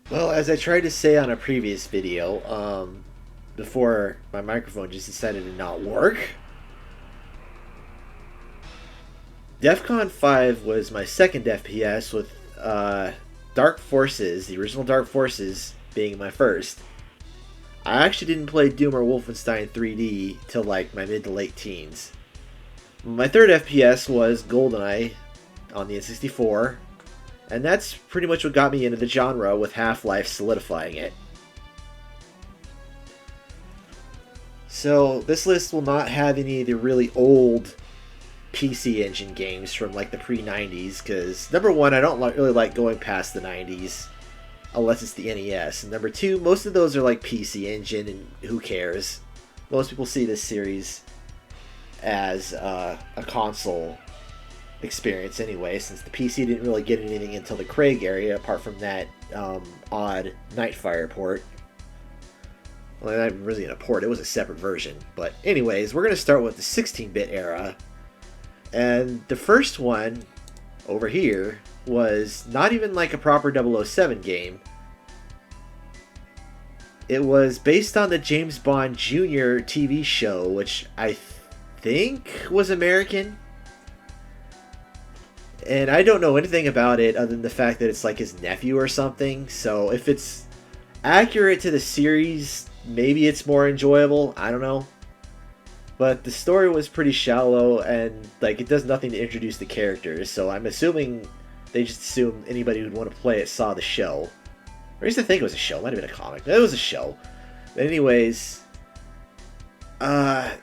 Well, as I tried to say on a previous video, before my microphone just decided to not work, DEFCON 5 was my second FPS with Dark Forces, the original Dark Forces, being my first. I actually didn't play Doom or Wolfenstein 3D till like my mid to late teens. My third FPS was GoldenEye on the N64, and that's pretty much what got me into the genre, with Half-Life solidifying it. So this list will not have any of the really old PC Engine games from like the pre-90s, because number one, I don't really like going past the 90s unless it's the NES. And number two, most of those are like PC Engine, and who cares? Most people see this series as a console experience anyway, since the PC didn't really get anything until the Craig area, apart from that odd Nightfire port. Well, not really a port, it was a separate version. But anyways, we're going to start with the 16-bit era. And the first one over here was not even like a proper 007 game. It was based on the James Bond Jr. TV show, which I think was American. And I don't know anything about it other than the fact that it's like his nephew or something. So if it's accurate to the series, maybe it's more enjoyable. I don't know. But the story was pretty shallow, and like it does nothing to introduce the characters. So I'm assuming they just assumed anybody who'd want to play it saw the show. Or I used to think it was a show. It might have been a comic. But it was a show. But anyways, it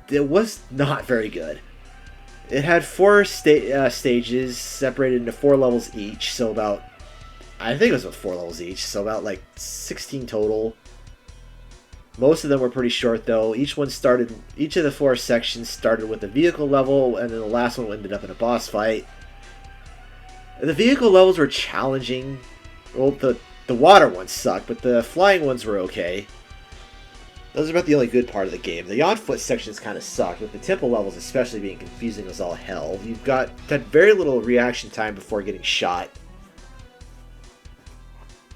was not very good. It had four stages separated into 4 levels each. So about, I think it was about 4 levels each. So about like 16 total. Most of them were pretty short though. Each of the 4 sections started with a vehicle level, and then the last one ended up in a boss fight. The vehicle levels were challenging. Well, the water ones sucked, but the flying ones were okay. Those are about the only good part of the game. The on-foot sections kind of sucked, with the temple levels especially being confusing as all hell. You've got very little reaction time before getting shot.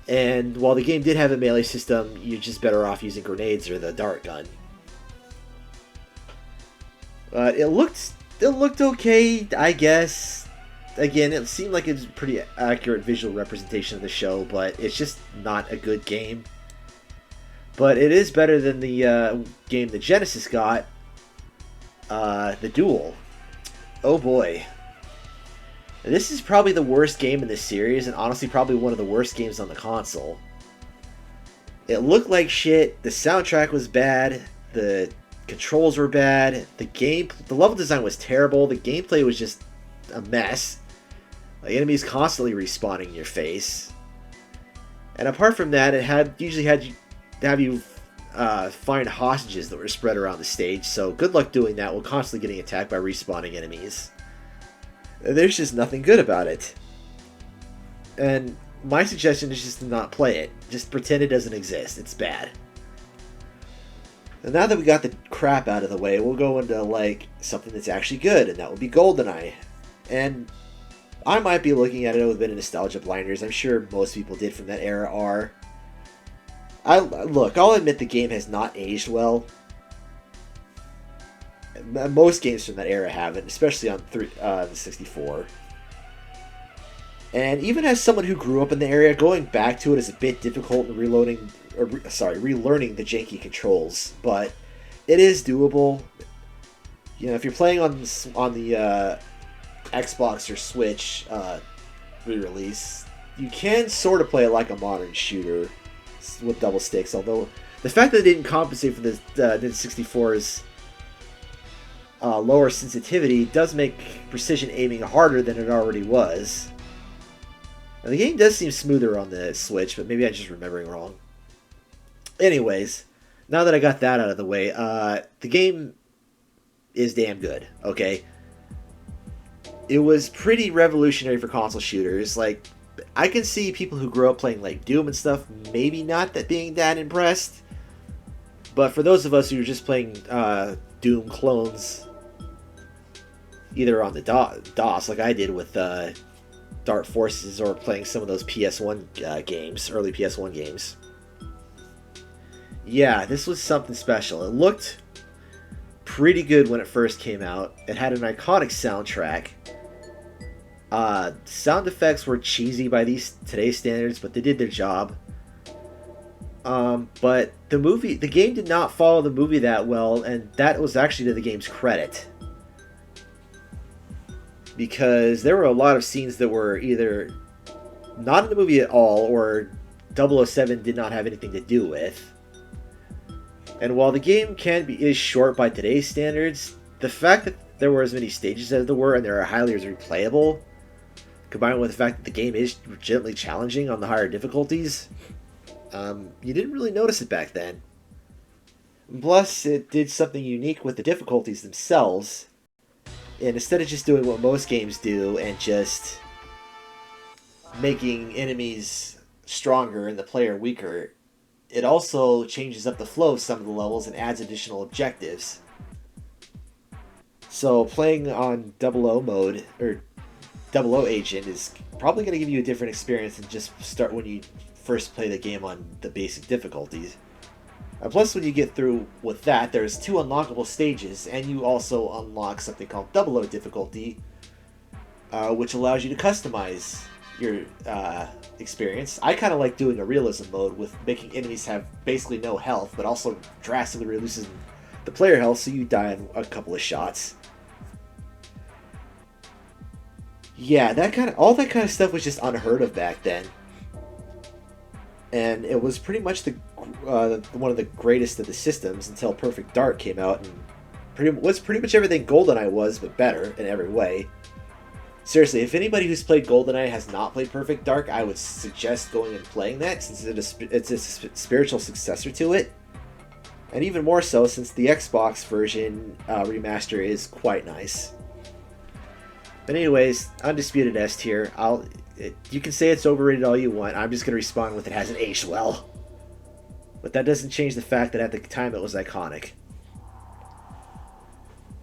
And while the game did have a melee system, you're just better off using grenades or the dart gun. But it looked okay, I guess. Again, it seemed like it was a pretty accurate visual representation of the show, but it's just not a good game. But it is better than the game the Genesis got, The Duel. Oh boy. This is probably the worst game in this series, and honestly probably one of the worst games on the console. It looked like shit, the soundtrack was bad, the controls were bad, the level design was terrible, the gameplay was just a mess. The enemies constantly respawning in your face. And apart from that, it usually had you have you find hostages that were spread around the stage, so good luck doing that while constantly getting attacked by respawning enemies. There's just nothing good about it. And my suggestion is just to not play it. Just pretend it doesn't exist. It's bad. And now that we got the crap out of the way, we'll go into like something that's actually good, and that would be GoldenEye. And I might be looking at it with a bit of nostalgia blinders. I'm sure most people did from that era are. Look, I'll admit the game has not aged well. Most games from that era haven't, especially on the 64. And even as someone who grew up in the area, going back to it is a bit difficult in relearning the janky controls. But it is doable. You know, if you're playing on the Xbox or Switch re-release, you can sort of play it like a modern shooter with double sticks, although the fact that they didn't compensate for the N64's lower sensitivity does make precision aiming harder than it already was. And the game does seem smoother on the Switch, but maybe I'm just remembering wrong. Anyways, now that I got that out of the way, the game is damn good, okay? It was pretty revolutionary for console shooters. Like, I can see people who grew up playing like Doom and stuff maybe not being that impressed. But for those of us who are just playing Doom clones, either on the DOS like I did with Dark Forces or playing some of those PS1 games, early PS1 games. Yeah, this was something special. It looked pretty good when it first came out. It had an iconic soundtrack. Sound effects were cheesy by today's standards, but they did their job. But the game did not follow the movie that well, and that was actually to the game's credit. Because there were a lot of scenes that were either not in the movie at all, or 007 did not have anything to do with. And while the game is short by today's standards, the fact that there were as many stages as there were, and they are highly replayable, combined with the fact that the game is legitimately challenging on the higher difficulties, you didn't really notice it back then. Plus, it did something unique with the difficulties themselves. And instead of just doing what most games do and just making enemies stronger and the player weaker, it also changes up the flow of some of the levels and adds additional objectives. So playing on 00 mode, or 00 agent, is probably going to give you a different experience than just start when you first play the game on the basic difficulties. Plus, when you get through with that, there's 2 unlockable stages, and you also unlock something called 00 difficulty, which allows you to customize your experience. I kind of like doing a realism mode with making enemies have basically no health, but also drastically reduces the player health, so you die in a couple of shots. Yeah, all that kind of stuff was just unheard of back then. And it was pretty much one of the greatest of the systems until Perfect Dark came out, and was pretty much everything GoldenEye was, but better in every way. Seriously, if anybody who's played GoldenEye has not played Perfect Dark, I would suggest going and playing that, since it's a spiritual successor to it. And even more so since the Xbox version remaster is quite nice. But anyways, Undisputed S tier. You can say it's overrated all you want. I'm just going to respond with it hasn't aged well. But that doesn't change the fact that at the time it was iconic.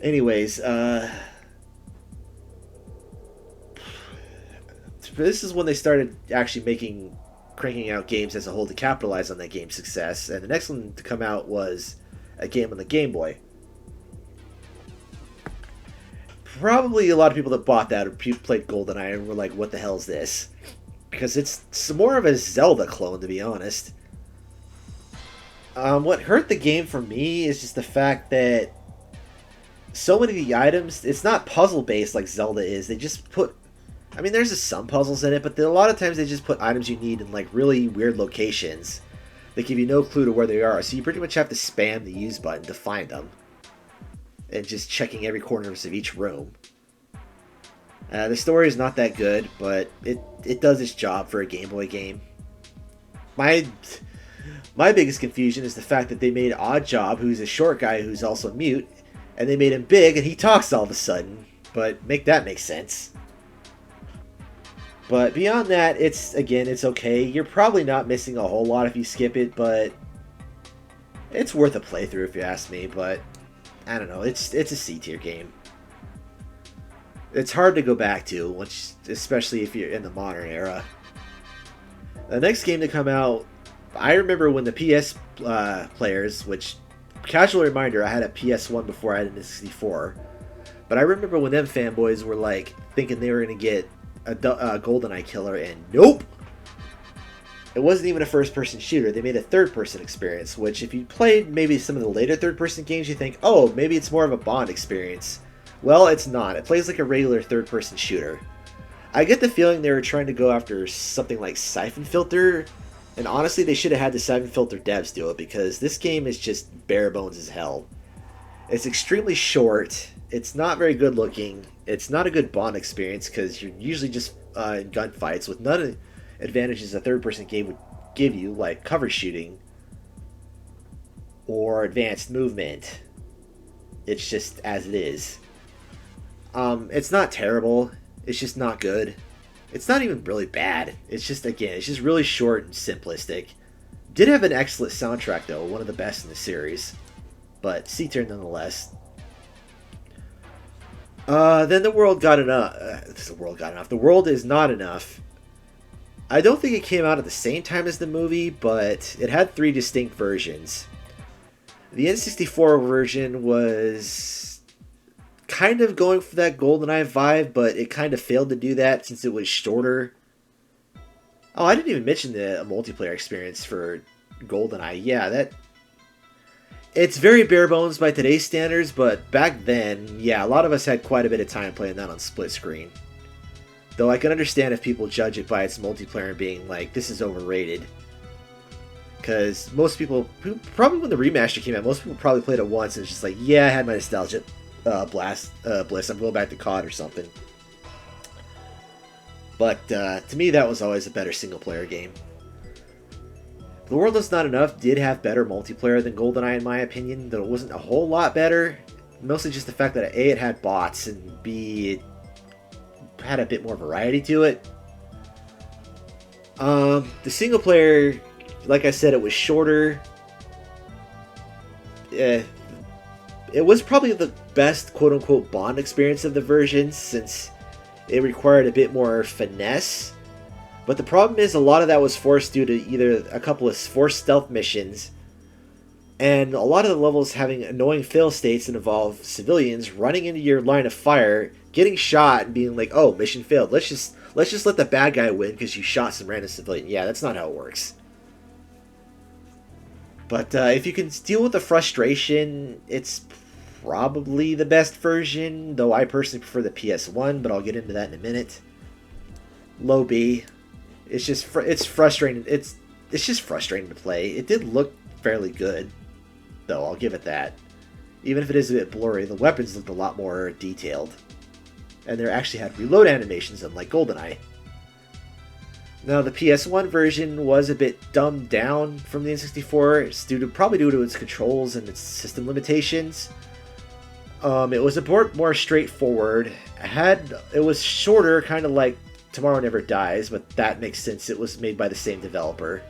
Anyways, this is when they started actually cranking out games as a whole to capitalize on that game's success. And the next one to come out was a game on the Game Boy. Probably a lot of people that bought that played GoldenEye and were like, what the hell is this? Because it's more of a Zelda clone, to be honest. What hurt the game for me is just the fact that so many of the items, it's not puzzle-based like Zelda is. They just put... I mean, there's some puzzles in it, but a lot of times they just put items you need in like really weird locations. They give you no clue to where they are, so you pretty much have to spam the use button to find them. And just checking every corner of each room. The story is not that good, but it does its job for a Game Boy game. My biggest confusion is the fact that they made Oddjob, who's a short guy who's also mute, and they made him big and he talks all of a sudden. But make that make sense. But beyond that, it's okay. You're probably not missing a whole lot if you skip it, but it's worth a playthrough if you ask me. But I don't know, it's a C tier game. It's hard to go back to, especially if you're in the modern era. The next game to come out, I remember when the PS players, which, casual reminder, I had a PS1 before I had an N64, but I remember when them fanboys were like thinking they were going to get a GoldenEye killer, and nope! It wasn't even a first-person shooter. They made a third-person experience, which if you played maybe some of the later third-person games, you think, oh, maybe it's more of a Bond experience. Well, it's not. It plays like a regular third-person shooter. I get the feeling they were trying to go after something like Siphon Filter, and honestly, they should have had the Siphon Filter devs do it, because this game is just bare bones as hell. It's extremely short. It's not very good looking. It's not a good Bond experience, because you're usually just in gunfights with none of advantages a third-person game would give you, like cover shooting or advanced movement. It's just as it is. It's not terrible. It's just not good. It's not even really bad. It's just really short and simplistic. Did have an excellent soundtrack though, one of the best in the series, but C tier nonetheless. Then the world got enough. The world got enough. The world is not enough. I don't think it came out at the same time as the movie, but it had three distinct versions. The N64 version was kind of going for that GoldenEye vibe, but it kind of failed to do that since it was shorter. Oh, I didn't even mention the multiplayer experience for GoldenEye. Yeah, that it's very bare bones by today's standards, but back then, yeah, a lot of us had quite a bit of time playing that on split screen. Though I can understand if people judge it by its multiplayer and being like, this is overrated. Because most people, probably when the remaster came out, most people probably played it once and it's just like, yeah, I had my nostalgia bliss. I'm going back to COD or something. But to me, that was always a better single player game. The World Is Not Enough did have better multiplayer than GoldenEye in my opinion, though it wasn't a whole lot better. Mostly just the fact that A, it had bots, and B, it had a bit more variety to it. The single player, like I said, it was shorter. It was probably the best quote-unquote Bond experience of the versions, since it required a bit more finesse. But the problem is a lot of that was forced due to either a couple of forced stealth missions, and a lot of the levels having annoying fail states that involve civilians running into your line of fire, getting shot, and being like, "Oh, mission failed. Let's just let the bad guy win because you shot some random civilian." Yeah, that's not how it works. But if you can deal with the frustration, it's probably the best version. Though I personally prefer the PS1, but I'll get into that in a minute. Low B. It's just it's frustrating. It's just frustrating to play. It did look fairly good, though. I'll give it that. Even if it is a bit blurry, the weapons looked a lot more detailed, and they actually had reload animations, unlike GoldenEye. Now the PS1 version was a bit dumbed down from the N64, it's probably due to its controls and its system limitations. It was a bit more straightforward. It was shorter, kind of like Tomorrow Never Dies, but that makes sense. It was made by the same developer.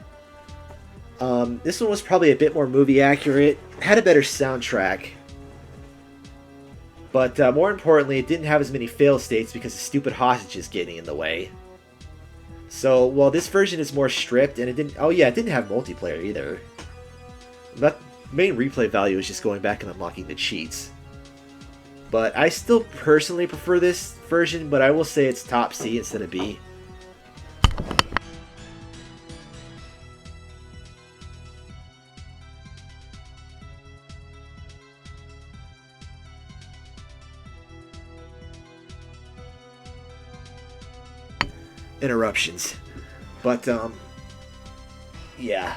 This one was probably a bit more movie accurate, had a better soundtrack, but more importantly, it didn't have as many fail states because the stupid hostages getting in the way. So, while this version is more stripped, and it didn't have multiplayer either. That main replay value is just going back and unlocking the cheats. But I still personally prefer this version, but I will say it's top C instead of B. Interruptions. But, yeah.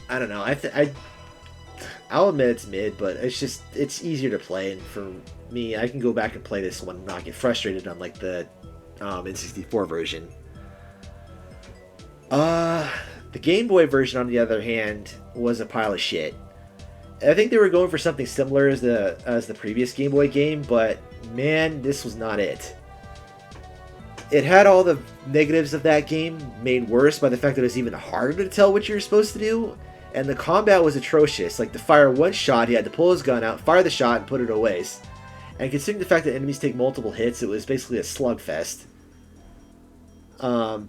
I don't know. I'll admit it's mid, but it's easier to play, and for me, I can go back and play this one and not get frustrated unlike the N64 version. The Game Boy version, on the other hand, was a pile of shit. I think they were going for something similar as the previous Game Boy game, but man, this was not it. It had all the negatives of that game made worse by the fact that it was even harder to tell what you were supposed to do, and the combat was atrocious. Like, to fire one shot, he had to pull his gun out, fire the shot, and put it away. And considering the fact that enemies take multiple hits, it was basically a slugfest.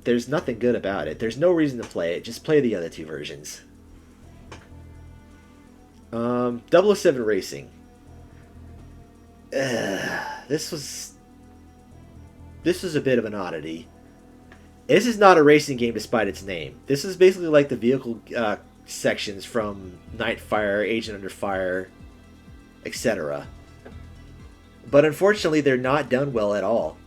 There's nothing good about it. There's no reason to play it. Just play the other two versions. 007 Racing. This was a bit of an oddity. This is not a racing game despite its name. This is basically like the vehicle sections from Nightfire, Agent Under Fire, etc. But unfortunately, they're not done well at all.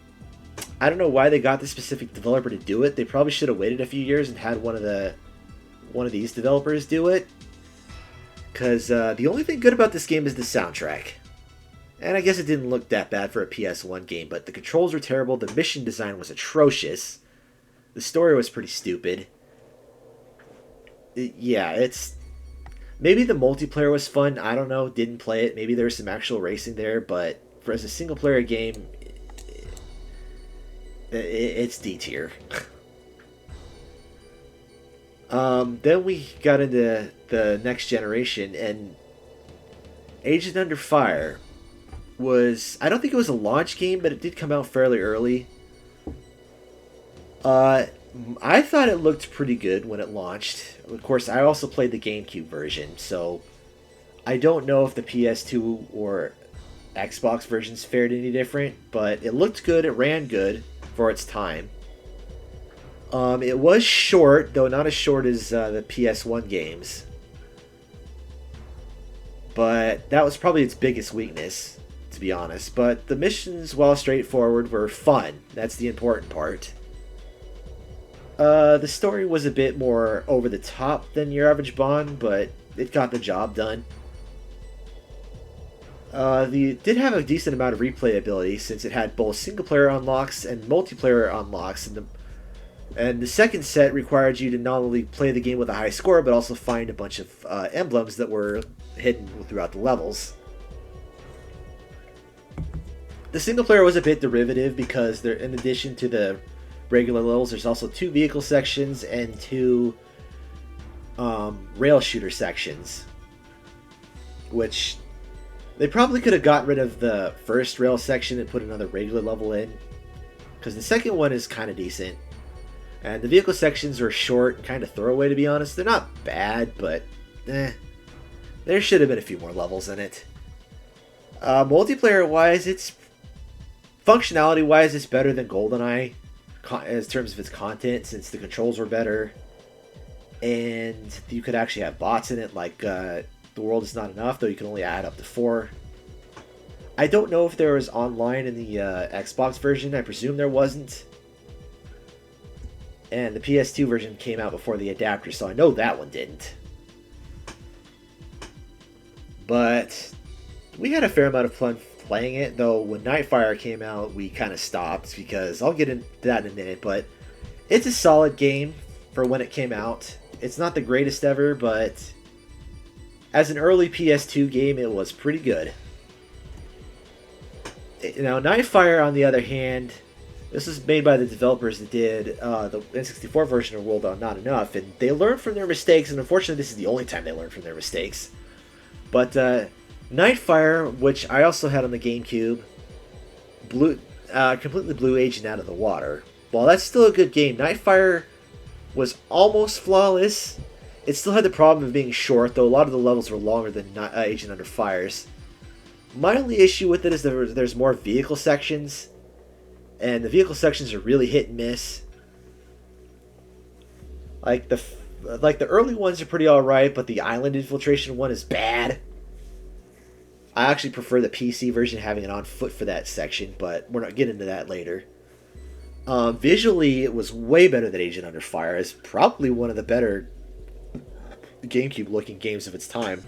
I don't know why they got this specific developer to do it. They probably should have waited a few years and had one of these developers do it. Because the only thing good about this game is the soundtrack. And I guess it didn't look that bad for a PS1 game, but the controls were terrible, the mission design was atrocious, the story was pretty stupid. Maybe the multiplayer was fun, I don't know, didn't play it, maybe there was some actual racing there, but as a single player game, it's D tier. Then we got into the next generation, and Agent Under Fire. was, I don't think it was a launch game, but it did come out fairly early. Uh, I thought it looked pretty good when it launched. Of course, I also played the GameCube version, so I don't know if the PS2 or Xbox versions fared any different, but it looked good, it ran good for its time. It was short, though not as short as the PS1 games. But that was probably its biggest weakness, to be honest. But the missions, while straightforward, were fun. That's the important part. The story was a bit more over the top than your average Bond, but it got the job done. Did have a decent amount of replayability since it had both single-player unlocks and multiplayer unlocks, and the second set required you to not only play the game with a high score, but also find a bunch of emblems that were hidden throughout the levels. The single player was a bit derivative because there, in addition to the regular levels, there's also 2 vehicle sections and 2 rail shooter sections, which they probably could have got rid of the first rail section and put another regular level in, because the second one is kind of decent. And the vehicle sections are short and kind of throwaway, to be honest. They're not bad, but there should have been a few more levels in it. Multiplayer-wise, functionality-wise, it's better than GoldenEye in terms of its content, since the controls were better. And you could actually have bots in it, like the world is not enough, though you can only add up to 4. I don't know if there was online in the Xbox version. I presume there wasn't. And the PS2 version came out before the adapter, so I know that one didn't. But we had a fair amount of fun playing it, though when Nightfire came out, we kind of stopped, because I'll get into that in a minute, but it's a solid game for when it came out. It's not the greatest ever, but as an early PS2 game, it was pretty good. Now, Nightfire, on the other hand, this was made by the developers that did the N64 version of World Not Enough, and they learned from their mistakes, and unfortunately this is the only time they learned from their mistakes. But Nightfire, which I also had on the GameCube, completely blew Agent out of the water. While that's still a good game, Nightfire was almost flawless. It still had the problem of being short, though a lot of the levels were longer than Agent Under Fire's. My only issue with it is there's more vehicle sections, and the vehicle sections are really hit and miss. Like the early ones are pretty alright, but the island infiltration one is bad. I actually prefer the PC version, having it on foot for that section, but we're not getting into that later. Visually, it was way better than Agent Under Fire. It's probably one of the better GameCube-looking games of its time.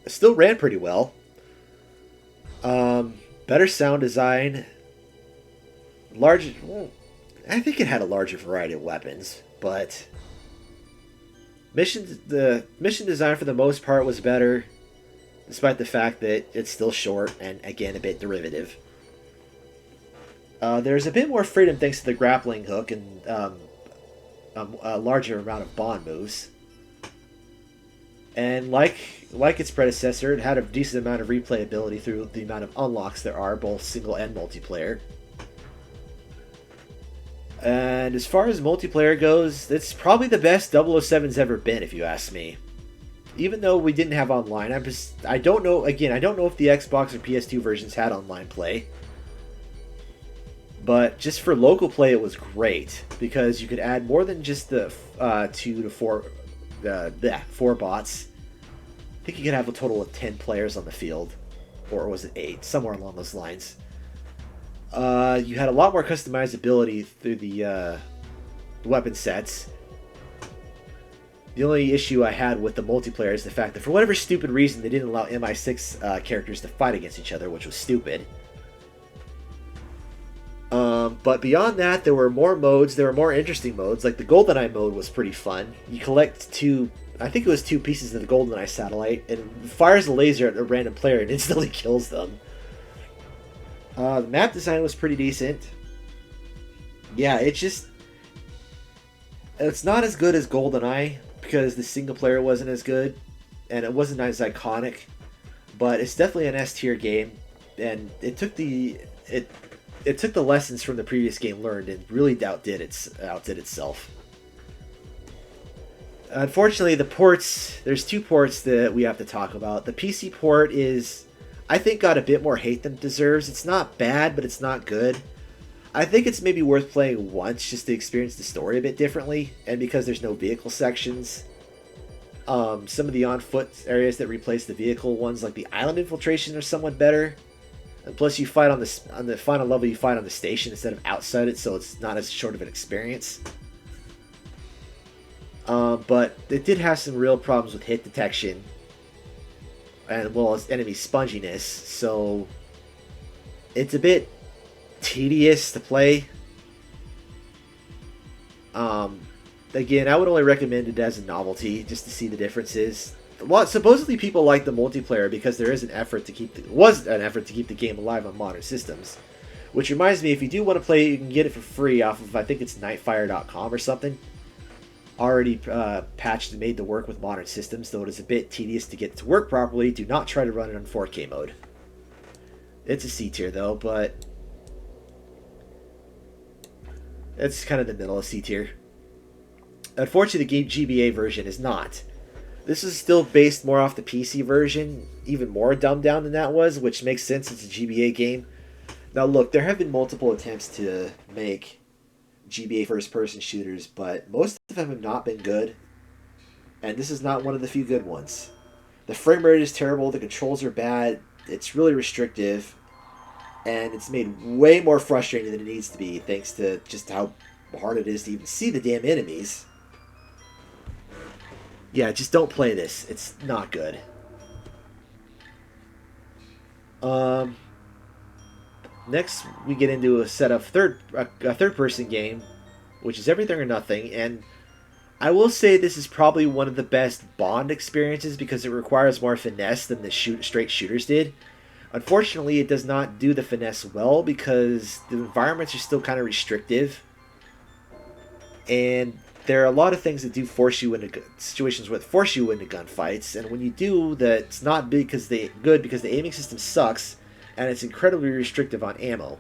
It still ran pretty well. Better sound design. I think it had a larger variety of weapons, but the mission design for the most part was better, despite the fact that it's still short and, again, a bit derivative. There's a bit more freedom thanks to the grappling hook and a larger amount of Bond moves. And like its predecessor, it had a decent amount of replayability through the amount of unlocks there are, both single and multiplayer. And as far as multiplayer goes, it's probably the best 007's ever been, if you ask me. Even though we didn't have online, I don't know if the Xbox or PS2 versions had online play. But just for local play, it was great, because you could add more than just the 2 to 4 4 bots. I think you could have a total of 10 players on the field, or was it 8? Somewhere along those lines. You had a lot more customizability through the weapon sets. The only issue I had with the multiplayer is the fact that for whatever stupid reason they didn't allow MI6 characters to fight against each other, which was stupid. But beyond that, there were more modes. There were more interesting modes. Like the GoldenEye mode was pretty fun. You collect I think it was 2 pieces of the GoldenEye satellite, and fires a laser at a random player and instantly kills them. The map design was pretty decent. Yeah, it's not as good as GoldenEye, because the single player wasn't as good, and it wasn't as iconic. But it's definitely an S tier game. and it took the lessons from the previous game learned and really outdid itself. Unfortunately, the ports, there's two ports that we have to talk about. The PC port is, I think, got a bit more hate than it deserves. It's not bad, but it's not good. I think it's maybe worth playing once just to experience the story a bit differently, and because there's no vehicle sections. Some of the on-foot areas that replace the vehicle ones, like the island infiltration, are somewhat better. And plus, you fight on the final level, you fight on the station instead of outside it, so it's not as short of an experience. But it did have some real problems with hit detection, and well as enemy sponginess, so it's a bit tedious to play. Again, I would only recommend it as a novelty, just to see the differences. Well, supposedly people like the multiplayer because there is an effort to keep the game alive on modern systems. Which reminds me, if you do want to play, you can get it for free off of, I think it's nightfire.com or something. Already patched and made to work with modern systems, though it is a bit tedious to get it to work properly. Do not try to run it on 4K mode. It's a C tier though, but it's kind of the middle of C tier. Unfortunately, the GBA version is not. This is still based more off the PC version, even more dumbed down than that was, which makes sense. It's a GBA game. Now look, there have been multiple attempts to make GBA first-person shooters, but most of them have not been good, and this is not one of the few good ones. The frame rate is terrible, the controls are bad, it's really restrictive, and it's made way more frustrating than it needs to be, thanks to just how hard it is to even see the damn enemies. Yeah, just don't play this. It's not good. Next, we get into a set of third-person game, which is Everything or Nothing, and I will say this is probably one of the best Bond experiences because it requires more finesse than the straight shooters did. Unfortunately, it does not do the finesse well because the environments are still kind of restrictive, and there are a lot of things that do force you into situations where force you into gunfights, and when you do, that's not because the aiming system sucks, and it's incredibly restrictive on ammo.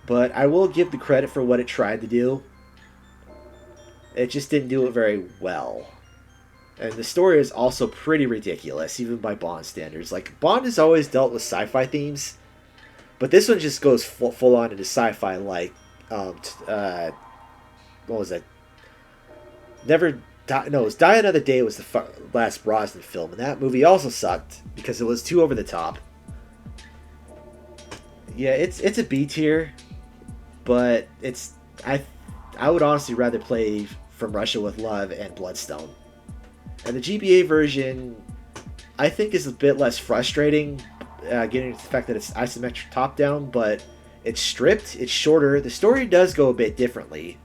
But I will give the credit for what it tried to do. It just didn't do it very well. And the story is also pretty ridiculous, even by Bond standards. Like, Bond has always dealt with sci-fi themes, but this one just goes full on into sci-fi, like, what was that? It was Die Another Day was the last Brosnan film, and that movie also sucked because it was too over the top. Yeah, it's a B tier, but I would honestly rather play From Russia with Love and Bloodstone. And the GBA version, I think, is a bit less frustrating, getting to the fact that it's isometric top-down, but it's stripped, it's shorter. The story does go a bit differently.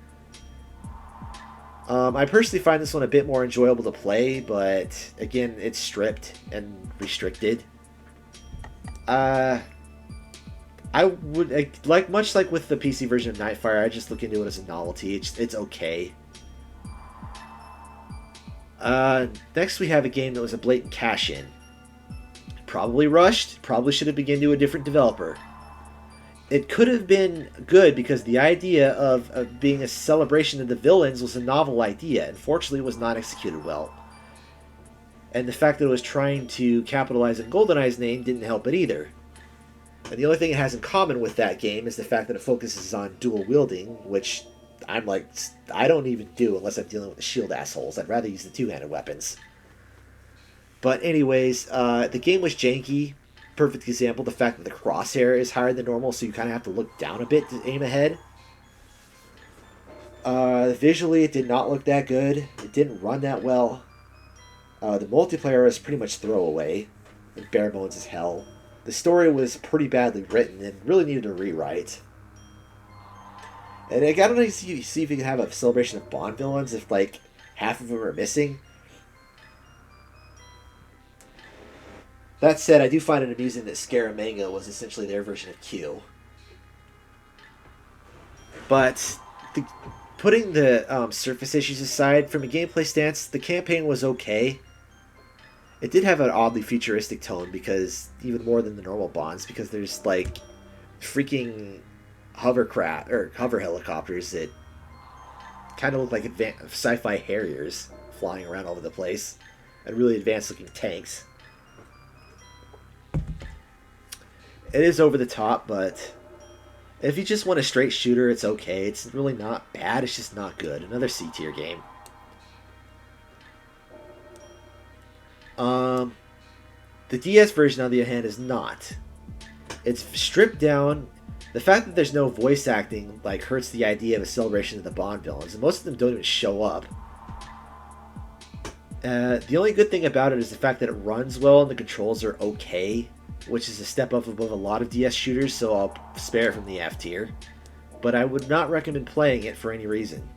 I personally find this one a bit more enjoyable to play, but again, it's stripped and restricted. I would much like with the PC version of Nightfire, I just look into it as a novelty. It's okay. Next we have a game that was a blatant cash-in. Probably rushed. Probably should have been given to a different developer. It could have been good because the idea of being a celebration of the villains was a novel idea. Unfortunately, it was not executed well. And the fact that it was trying to capitalize on GoldenEye's name didn't help it either. And the only thing it has in common with that game is the fact that it focuses on dual wielding, which I'm like, I don't even do unless I'm dealing with the shield assholes. I'd rather use the two-handed weapons. But anyways, the game was janky. Perfect example, the fact that the crosshair is higher than normal, so you kind of have to look down a bit to aim ahead. Visually, it did not look that good. It didn't run that well. The multiplayer is pretty much throwaway, and bare bones as hell. The story was pretty badly written and really needed a rewrite. And I don't know, see if you can have a celebration of Bond villains if, like, half of them are missing. That said, I do find it amusing that Scaramanga was essentially their version of Q. But putting the surface issues aside, from a gameplay stance, the campaign was okay. It did have an oddly futuristic tone because even more than the normal Bonds, because there's like freaking hovercraft or hover helicopters that kind of look like sci-fi Harriers flying around all over the place, and really advanced looking tanks. It is over the top, but if you just want a straight shooter, it's okay. It's really not bad. It's just not good. Another C tier game. The DS version, on the other hand, is not. It's stripped down. The fact that there's no voice acting like hurts the idea of a celebration of the Bond villains, and most of them don't even show up. The only good thing about it is the fact that it runs well and the controls are okay, which is a step up above a lot of DS shooters, so I'll spare it from the F tier. But I would not recommend playing it for any reason.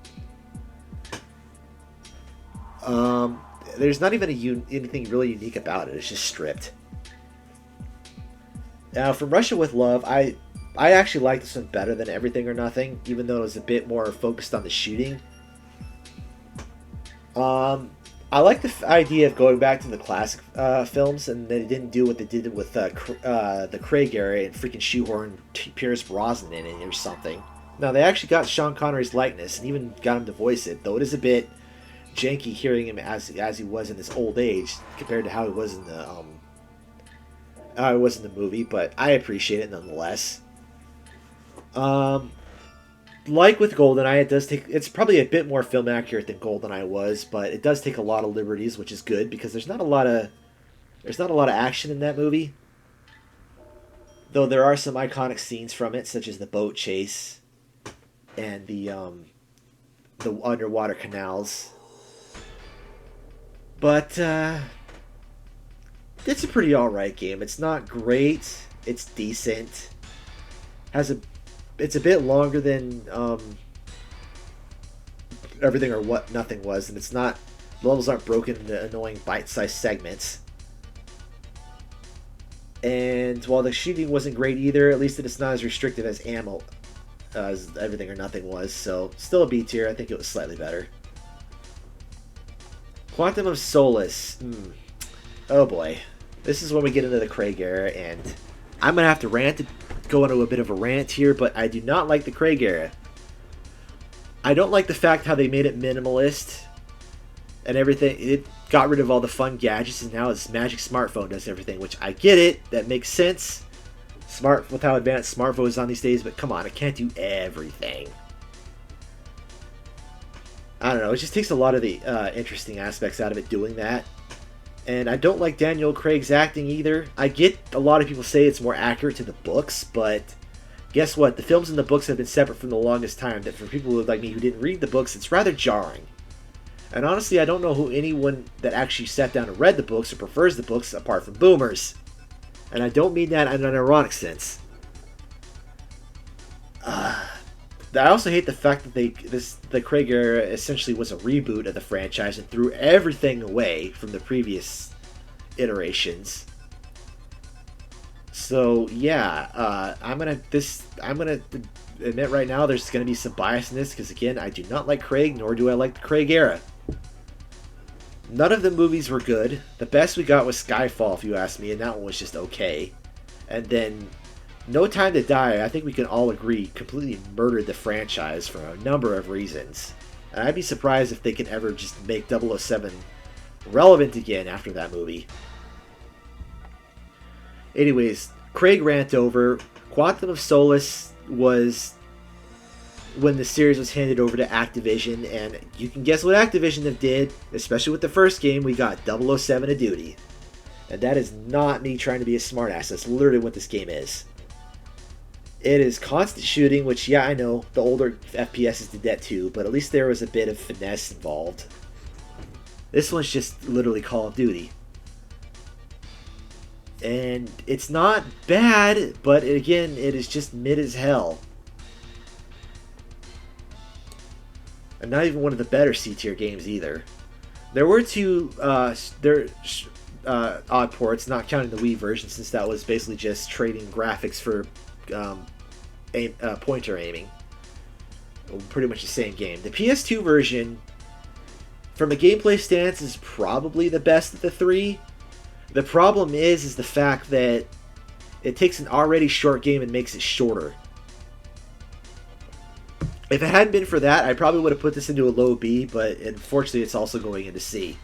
There's not even anything really unique about it. It's just stripped. Now, from Russia with Love, I actually like this one better than Everything or Nothing, even though it was a bit more focused on the shooting. I like the idea of going back to the classic films, and they didn't do what they did with the Craig era and freaking shoehorn Pierce Brosnan in it or something. No, they actually got Sean Connery's likeness and even got him to voice it, though it is a bit janky hearing him as he was in his old age compared to how he was in the movie, but I appreciate it nonetheless. Like with GoldenEye, it's probably a bit more film accurate than GoldenEye was, but it does take a lot of liberties, which is good because there's not a lot of action in that movie. Though there are some iconic scenes from it, such as the boat chase and the underwater canals. But it's a pretty alright game. It's not great. It's decent. It's a bit longer than Everything or What Nothing was, and the levels aren't broken into annoying bite-sized segments. And while the shooting wasn't great either, at least it's not as restrictive as ammo as Everything or Nothing was, so still a B tier. I think it was slightly better. Quantum of Solace. Oh boy. This is when we get into the Craig era, and I'm going to have to go into a bit of a rant here, but I do not like the Craig era. I don't like the fact how they made it minimalist and everything. It got rid of all the fun gadgets, and now this magic smartphone does everything, which I get it. That makes sense. With how advanced smartphones on these days, but come on, it can't do everything. I don't know, it just takes a lot of the interesting aspects out of it doing that. And I don't like Daniel Craig's acting either. I get a lot of people say it's more accurate to the books, but guess what? The films and the books have been separate from the longest time, that for people like me who didn't read the books, it's rather jarring. And honestly, I don't know anyone that actually sat down and read the books or prefers the books apart from boomers. And I don't mean that in an ironic sense. I also hate the fact that the Craig era essentially was a reboot of the franchise and threw everything away from the previous iterations. So yeah, I'm gonna admit right now there's gonna be some bias in this because again, I do not like Craig, nor do I like the Craig era. None of the movies were good. The best we got was Skyfall, if you ask me, and that one was just okay. And then No Time to Die, I think we can all agree, completely murdered the franchise for a number of reasons. And I'd be surprised if they can ever just make 007 relevant again after that movie. Anyways, Craig rant over. Quantum of Solace was when the series was handed over to Activision, and you can guess what Activision did, especially with the first game. We got 007 A Duty. And that is not me trying to be a smartass. That's literally what this game is. It is constant shooting, which, yeah, I know, the older FPSs did that too, but at least there was a bit of finesse involved. This one's just literally Call of Duty. And it's not bad, but again, it is just mid as hell. And not even one of the better C-tier games either. There were two odd ports, not counting the Wii version, since that was basically just trading graphics for pointer aiming. Pretty much the same game. The PS2 version, from a gameplay stance, is probably the best of the three. The problem is the fact that it takes an already short game and makes it shorter. If it hadn't been for that, I probably would have put this into a low B, but unfortunately it's also going into C.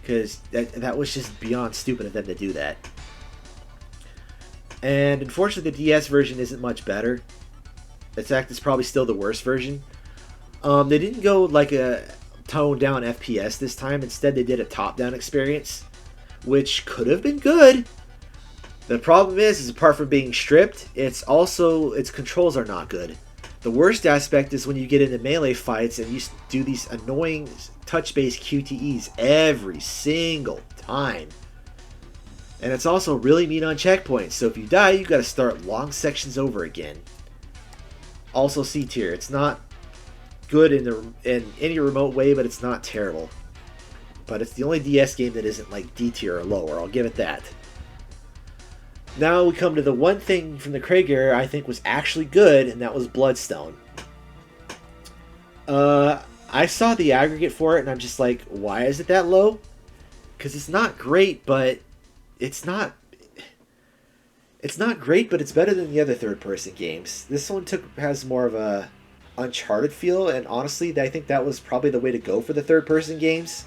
Because that was just beyond stupid of them to do that. And unfortunately the DS version isn't much better. In fact, it's probably still the worst version. They didn't go like a toned down FPS this time. Instead they did a top-down experience, which could have been good. The problem is apart from being stripped, its controls are not good. The worst aspect is when you get into melee fights and you do these annoying touch-based QTEs every single time. And it's also really mean on checkpoints, so if you die, you gotta start long sections over again. Also C tier. It's not good in any remote way, but it's not terrible. But it's the only DS game that isn't like D tier or lower, I'll give it that. Now we come to the one thing from the Craig era I think was actually good, and that was Bloodstone. I saw the aggregate for it, and I'm just like, why is it that low? Because it's not great, but it's not great, but it's better than the other third-person games. This one has more of a Uncharted feel, and honestly, I think that was probably the way to go for the third-person games.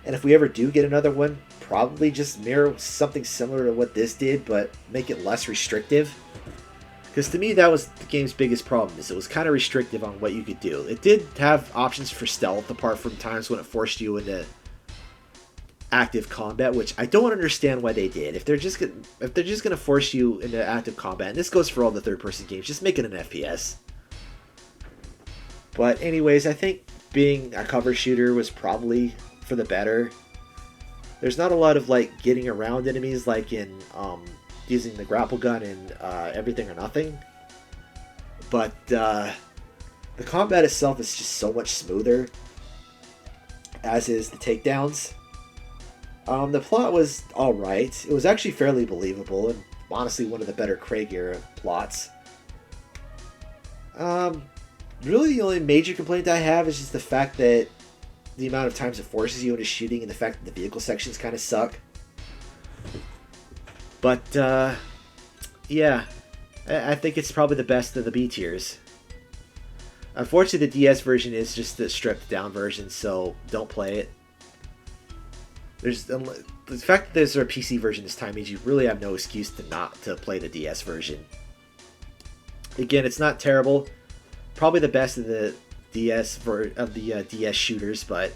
And if we ever do get another one, probably just mirror something similar to what this did, but make it less restrictive. Because to me, that was the game's biggest problem, is it was kind of restrictive on what you could do. It did have options for stealth, apart from times when it forced you into active combat, which I don't understand why they did. If they're just gonna force you into active combat, and this goes for all the third-person games, just make it an FPS. But anyways, I think being a cover shooter was probably for the better. There's not a lot of like getting around enemies like in using the grapple gun in Everything or Nothing, but the combat itself is just so much smoother, as is the takedowns. The plot was alright. It was actually fairly believable, and honestly one of the better Craig era plots. Really the only major complaint I have is just the fact that the amount of times it forces you into shooting, and the fact that the vehicle sections kind of suck. But, yeah. I think it's probably the best of the B tiers. Unfortunately, the DS version is just the stripped down version, so don't play it. The fact that there's a PC version this time means you really have no excuse to not play the DS version. Again, it's not terrible. Probably the best of the DS DS shooters, but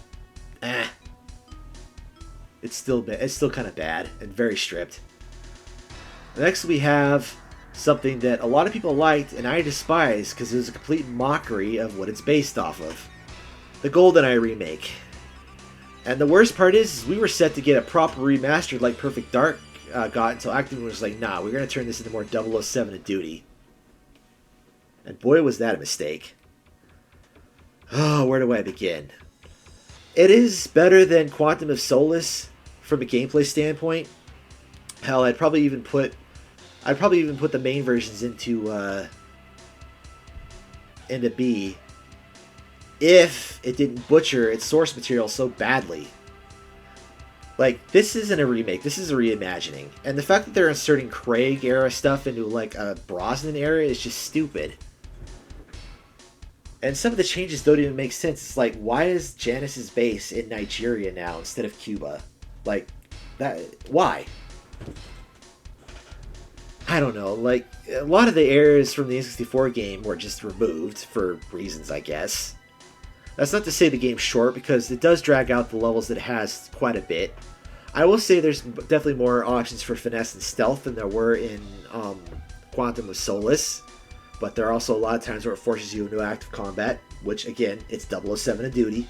it's still kind of bad and very stripped. Next we have something that a lot of people liked and I despise because it was a complete mockery of what it's based off of. The GoldenEye remake. And the worst part is we were set to get a proper remastered like Perfect Dark got until Activision was like, nah, we're going to turn this into more 007 and Duty. And boy was that a mistake. Oh, where do I begin? It is better than Quantum of Solace from a gameplay standpoint. Hell, I'd probably even put the main versions into B if it didn't butcher its source material so badly. Like, this isn't a remake, this is a reimagining. And the fact that they're inserting Craig era stuff into like a Brosnan era is just stupid. And some of the changes don't even make sense. It's like, why is Janice's base in Nigeria now instead of Cuba? Like, that, why? I don't know. Like, a lot of the errors from the N64 game were just removed for reasons, I guess. That's not to say the game's short, because it does drag out the levels that it has quite a bit. I will say there's definitely more options for finesse and stealth than there were in Quantum of Solace. But there are also a lot of times where it forces you into active combat, which, again, it's 007 and Duty.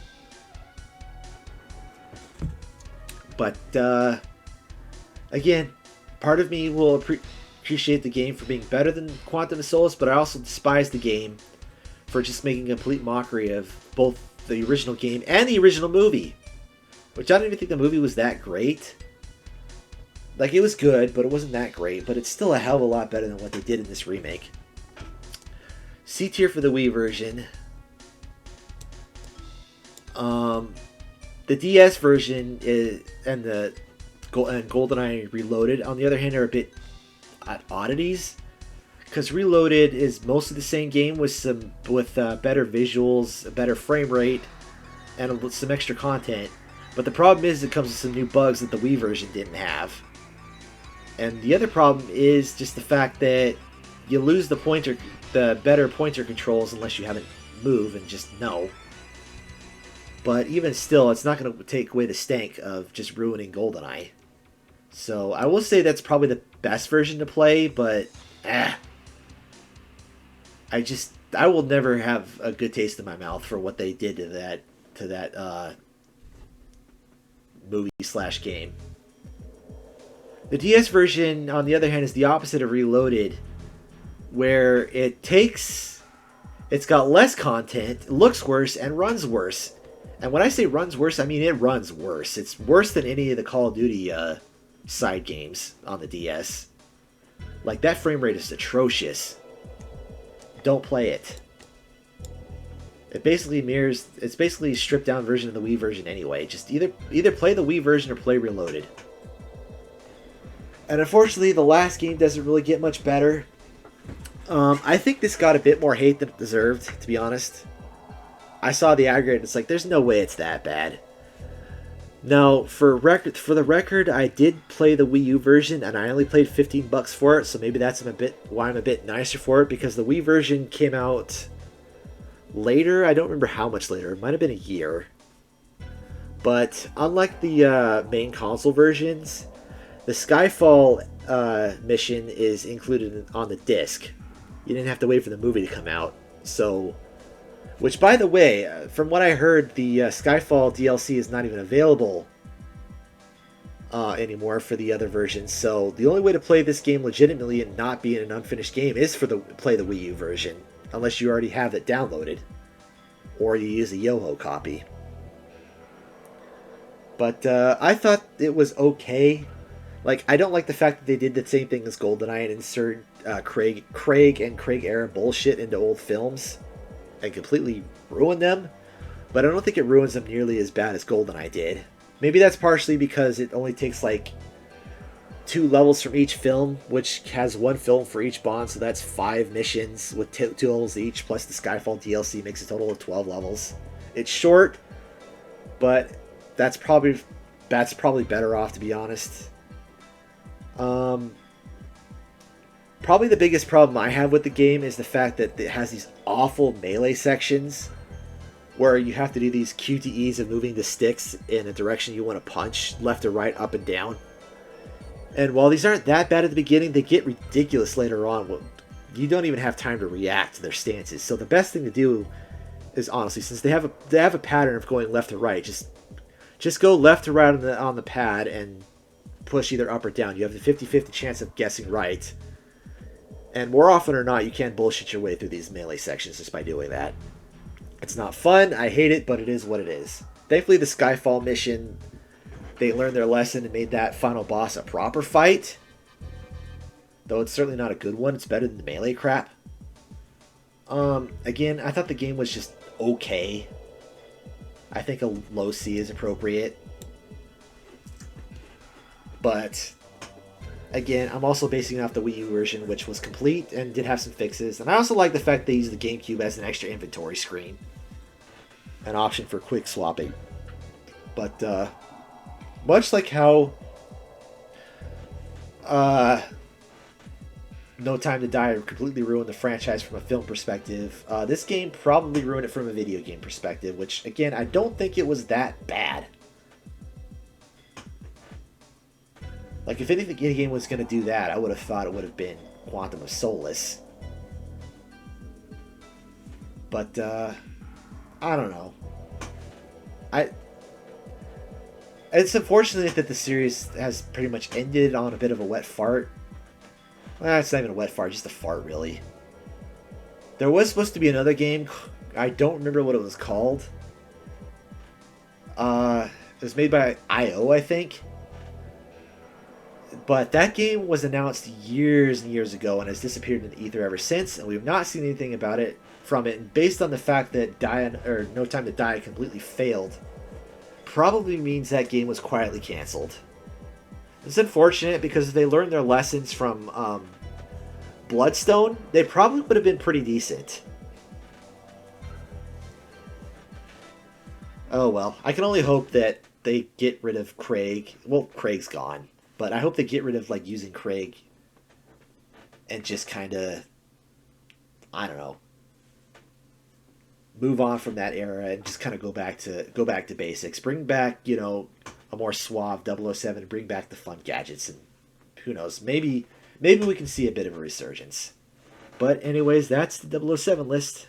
But, again, part of me will appreciate the game for being better than Quantum of Solace, but I also despise the game for just making a complete mockery of both the original game and the original movie. Which I don't even think the movie was that great. Like, it was good, but it wasn't that great. But it's still a hell of a lot better than what they did in this remake. C tier for the Wii version. The DS version and the and GoldenEye Reloaded, on the other hand, are a bit at oddities. Because Reloaded is mostly the same game with better visuals, a better frame rate, and some extra content. But the problem is it comes with some new bugs that the Wii version didn't have. And the other problem is just the fact that you lose the better pointer controls unless you haven't moved and just know. But even still, it's not going to take away the stank of just ruining GoldenEye. So I will say that's probably the best version to play, but I will never have a good taste in my mouth for what they did to that movie/game. The DS version, on the other hand, is the opposite of Reloaded, where it's got less content, looks worse, and runs worse. And when I say runs worse, I mean it runs worse. It's worse than any of the Call of Duty side games on the DS. Like, that frame rate is atrocious. Don't play it. It's basically a stripped down version of the Wii version anyway. Just either play the Wii version or play Reloaded. And unfortunately, the last game doesn't really get much better. I think this got a bit more hate than it deserved, to be honest. I saw the aggregate, and it's like, there's no way it's that bad. Now, for the record, I did play the Wii U version, and I only paid $15 for it, so maybe that's why I'm a bit nicer for it, because the Wii version came out later. I don't remember how much later. It might have been a year. But unlike the main console versions, the Skyfall mission is included on the disc. You didn't have to wait for the movie to come out. So, which, by the way, from what I heard, the Skyfall DLC is not even available anymore for the other versions. So the only way to play this game legitimately and not be in an unfinished game is play the Wii U version, unless you already have it downloaded, or you use a Yoho copy. But I thought it was okay. Like, I don't like the fact that they did the same thing as GoldenEye and insert Craig and Craig era bullshit into old films and completely ruin them. But I don't think it ruins them nearly as bad as GoldenEye did. Maybe that's partially because it only takes like 2 levels from each film, which has 1 film for each Bond, so that's 5 missions with 2 levels each, plus the Skyfall DLC makes a total of 12 levels. It's short, but that's probably better off, to be honest. Probably the biggest problem I have with the game is the fact that it has these awful melee sections where you have to do these QTEs of moving the sticks in a direction you want to punch, left or right, up and down. And while these aren't that bad at the beginning, they get ridiculous later on. You don't even have time to react to their stances. So the best thing to do is, honestly, since they have a pattern of going left to right, just go left to right on the pad and push either up or down. You have the 50-50 chance of guessing right. And more often or not, you can bullshit your way through these melee sections just by doing that. It's not fun, I hate it, but it is what it is. Thankfully, the Skyfall mission, they learned their lesson and made that final boss a proper fight. Though it's certainly not a good one, it's better than the melee crap. Again, I thought the game was just okay. I think a low C is appropriate. But again, I'm also basing it off the Wii U version, which was complete and did have some fixes. And I also like the fact they used the GameCube as an extra inventory screen. An option for quick swapping. But, much like how No Time to Die completely ruined the franchise from a film perspective, this game probably ruined it from a video game perspective, which, again, I don't think it was that bad. Like, if any game was going to do that, I would have thought it would have been Quantum of Solace. But, I don't know. It's unfortunate that the series has pretty much ended on a bit of a wet fart. Well, it's not even a wet fart, just a fart, really. There was supposed to be another game. I don't remember what it was called. It was made by IO, I think. But that game was announced years and years ago and has disappeared in the ether ever since, and we've not seen anything about it from it. And based on the fact that No Time to Die completely failed, probably means that game was quietly canceled. It's unfortunate because if they learned their lessons from Bloodstone, they probably would have been pretty decent. Oh well, I can only hope that they get rid of Craig. Well, Craig's gone, but I hope they get rid of like using Craig and just kind of, I don't know, move on from that era and just kind of go back to basics. Bring back, a more suave 007. Bring back the fun gadgets, and who knows, maybe we can see a bit of a resurgence. But anyways, that's the 007 list.